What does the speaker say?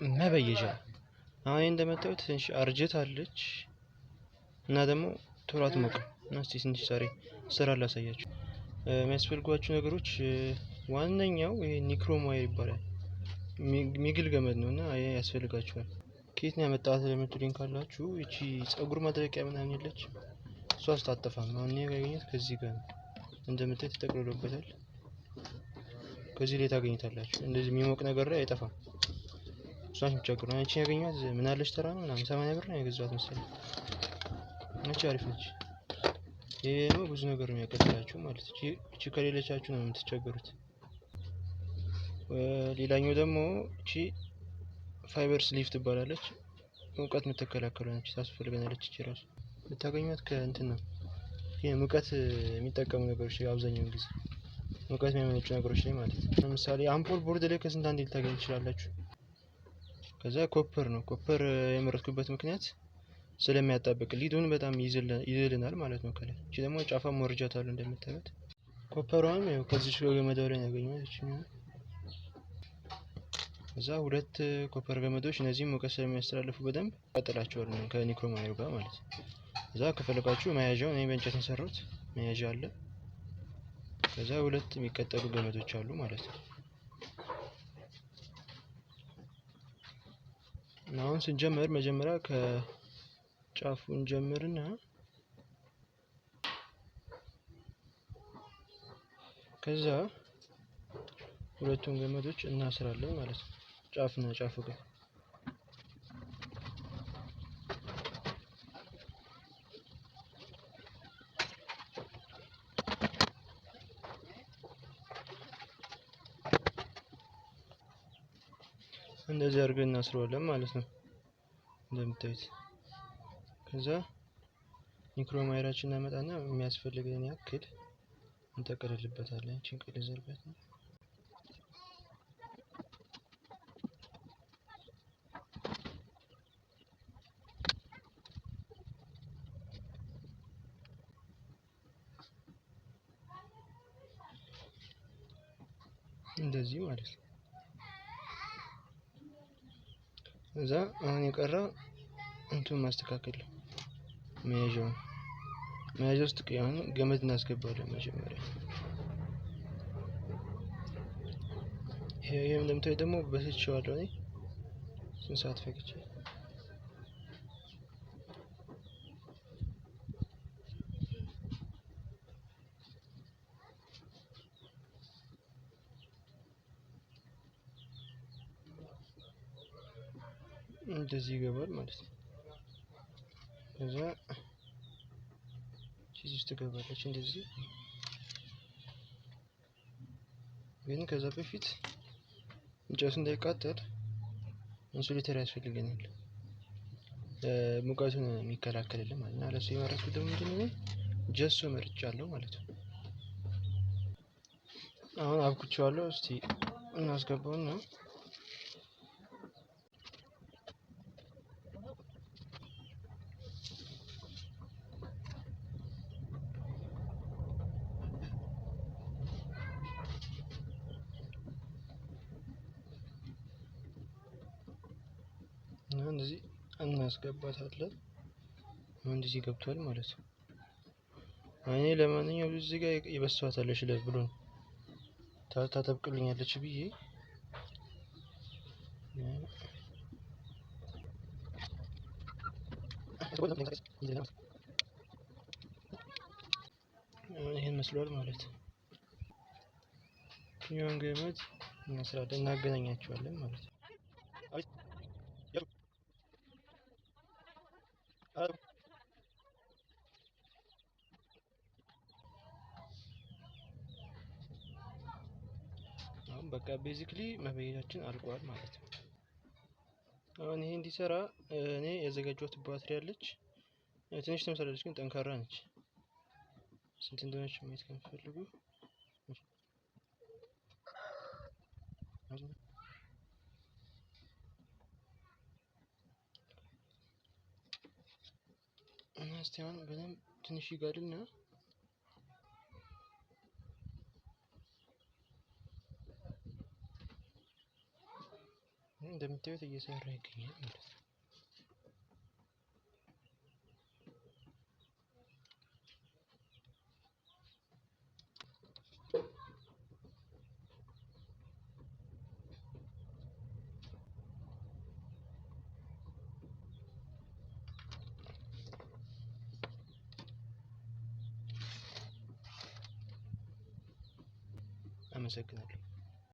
መበየጃ አሁን እንደምታዩት ትንሽ አርጅታለች እና ደግሞ ቶሎ አትሞቅም እና እስቲ ትንሽ ዛሬ ስራ ላሳያችሁ። የሚያስፈልጓችሁ ነገሮች ዋነኛው ይሄ ኒክሮማየር ይባላል። ሚግል ገመድ ነው እና ይሄ ያስፈልጋችኋል። ከየት ነው ያመጣሁት ለምትሉኝ ካላችሁ እቺ ፀጉር ማድረቂያ ምናምን የለች እሷ አትጠፋም። አሁን እኔ ያገኘሁት ከዚህ ጋር ነው። እንደምታዩት ተጠቅልሎበታል። ከዚህ ላይ ታገኙታላችሁ። እንደዚህ የሚሞቅ ነገር ላይ አይጠፋም። እሷን ቸግሩ ነው። እቺ ያገኘኋት ምን አለች ተራ ነው ምናምን 80 ብር ነው የገዛኋት መሰለኝ። እቺ አሪፍ ነች። ይሄ ነው ብዙ ነገር የሚያቀጥላችሁ ማለት ነው። እቺ ከሌለቻችሁ ነው የምትቸገሩት። ሌላኛው ደግሞ እቺ ፋይበር ስሊቭ ትባላለች። ሙቀት የምትከላከለው ነች። ታስፈልገናለች። እቺ ራሱ የምታገኙት ከእንትን ነው። ይሄ ሙቀት የሚጠቀሙ ነገሮች አብዛኛውን ጊዜ ሙቀት የሚያመነጩ ነገሮች ላይ ማለት ነው። ለምሳሌ አምፖል ቦርድ ላይ ከስንት አንዴ ልታገኙ ትችላላችሁ። ከዛ ኮፐር ነው። ኮፐር የመረጥኩበት ምክንያት ስለሚያጣብቅ ሊዱን በጣም ይዝልናል ማለት ነው። ከላይ እቺ ደግሞ ጫፋ ሞርጃታል እንደምታዩት። ኮፐሯን ያው ከዚህ ገመድ ላይ ያገኘሁት እቺ ነው። እዛ ሁለት ኮፐር ገመዶች እነዚህም ሙቀት ስለሚያስተላልፉ በደንብ ያቀጥላቸዋል ከኒክሮማየሩ ጋር ማለት ነው። እዛ ከፈለጋችሁ መያዣው እኔ በእንጨት የሰራሁት መያዣ አለ። ከዛ ሁለት የሚቀጠሉ ገመዶች አሉ ማለት ነው። አሁን ስንጀምር መጀመሪያ ከጫፉ እንጀምርና ከዛ ሁለቱን ገመዶች እናስራለን ማለት ነው። ጫፍና ጫፉ ጋር እንደዚህ አድርገን እናስረዋለን ማለት ነው እንደምታዩት። ከዛ ኒክሮማየራችን እናመጣና የሚያስፈልገን ያክል እንጠቀልልበታለን። እቺን ቅል ዘርበት ነው። እንደዚህ ማለት ነው። እዛ አሁን የቀረው እንትን ማስተካከል ነው። መያዣ ውስጥ አሁን ገመድ እናስገባለን መጀመሪያ። ይሄም እንደምታዩት ደግሞ በስቼዋለሁ እኔ ስንት ሰዓት ፈቅቼ እንደዚህ ይገባል ማለት ነው። ከዛ ቺዝ ውስጥ ትገባለች እንደዚህ። ግን ከዛ በፊት እንጨቱ እንዳይቃጠል ኢንሱሌተር ያስፈልገናል። ሙቀቱን የሚከላከልልን ማለት ነው። ለሱ የመረጥኩት ደግሞ ምንድነው ጀሶ መርጫለሁ ማለት ነው። አሁን አብኩቼዋለሁ። እስቲ እናስገባውና እንደዚህ እናስገባታለን። እንደዚህ ገብቷል ማለት ነው። እኔ ለማንኛውም እዚህ ጋር ይበስዋታለሽ ለብሎ ታጠብቅልኛለች ብዬ ይሄን መስሏል ማለት ነው። ያን ገመድ እናስራለን እናገናኛቸዋለን ማለት ነው። አሁን በቃ ቤዚክሊ መበየጃችን አልቋል ማለት ነው። አሁን ይሄ እንዲሰራ እኔ ያዘጋጀሁት ባትሪ አለች። ትንሽ ትመስላለች ግን ጠንካራ ነች። ስንት እንደሆነች ማየት ከምትፈልጉ እና እስቲ አሁን በደንብ ትንሽ ይጋልና እንደምታዩት እየሰራ ይገኛል ማለት ነው። አመሰግናለሁ።